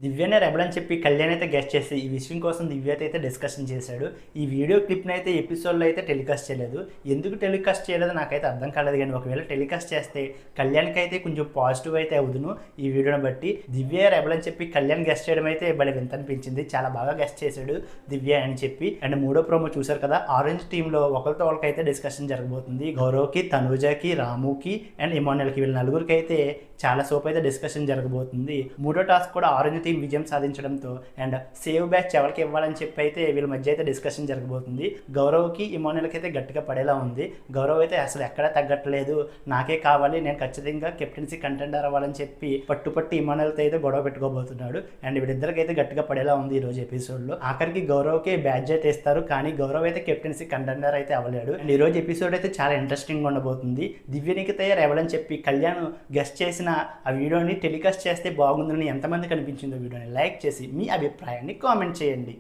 దివ్యనే rebel అని చెప్పి కళ్యాణ్ అయితే గెస్ట్ చేసి ఈ విషయం కోసం దివ్య అయితే డిస్కషన్ చేశాడు. ఈ వీడియో క్లిప్ని అయితే ఎపిసోడ్లో అయితే టెలికాస్ట్ చేయలేదు. ఎందుకు టెలికాస్ట్ చేయలేదు నాకైతే అర్థం కాలేదు. కానీ ఒకవేళ టెలికాస్ట్ చేస్తే కళ్యాణ్కి అయితే కొంచెం పాజిటివ్ అయితే అవుదును ఈ వీడియోని బట్టి. దివ్య రెబల్ అని చెప్పి కళ్యాణ్ గెస్ట్ చేయడం అయితే భలే వింత అనిపించింది. చాలా బాగా గెస్ట్ చేశాడు దివ్య అని చెప్పి. అండ్ మూడో ప్రోమో చూశారు కదా, ఆరెంజ్ టీంలో ఒకరితో ఒకరికైతే డిస్కషన్ జరగబోతుంది. గౌరవ్కి, తనూజకి, రాముకి అండ్ ఇమాన్యుల్కి, వీళ్ళ నలుగురికి అయితే చాలా సోప్ అయితే డిస్కషన్ జరగబోతుంది. మూడో టాస్క్ కూడా ఆరెంజ్ టీం విజయం సాధించడంతో అండ్ సేవ్ బ్యాచ్ ఎవరికి ఇవ్వాలని చెప్పి అయితే వీళ్ళ మధ్య అయితే డిస్కషన్ జరగబోతుంది. గౌరవ్కి, ఇమాన్యుల్కి అయితే గట్టిగా పడేలా ఉంది. గౌరవ్ అయితే అసలు ఎక్కడా తగ్గట్లేదు, నాకే కావాలి, నేను ఖచ్చితంగా కెప్టెన్సీ కంటెండర్ అవ్వాలని చెప్పి పట్టుపట్టి ఇమాన్యుల్తో అయితే గొడవ పెట్టుకోబోతున్నాడు. అండ్ వీళ్ళిద్దరికి అయితే గట్టిగా పడేలా ఉంది ఈ రోజు ఎపిసోడ్లో. ఆఖరికి గౌరవ్కి బ్యాడ్జ్ అయితే ఇస్తారు, కానీ గౌరవ్ అయితే కెప్టెన్సీ కంటెండర్ అయితే అవ్వలేడు. అండ్ ఈ రోజు ఎపిసోడ్ అయితే చాలా ఇంట్రెస్టింగ్ ఉండబోతుంది. దివ్యనికితే రెబల్ చెప్పి కళ్యాణ్ గెస్ట్ చేసిన ఆ వీడియోని టెలికాస్ట్ చేస్తే బాగుందని ఎంతమంది కనిపించిందో వీడియోని లైక్ చేసి మీ అభిప్రాయాన్ని కామెంట్ చేయండి.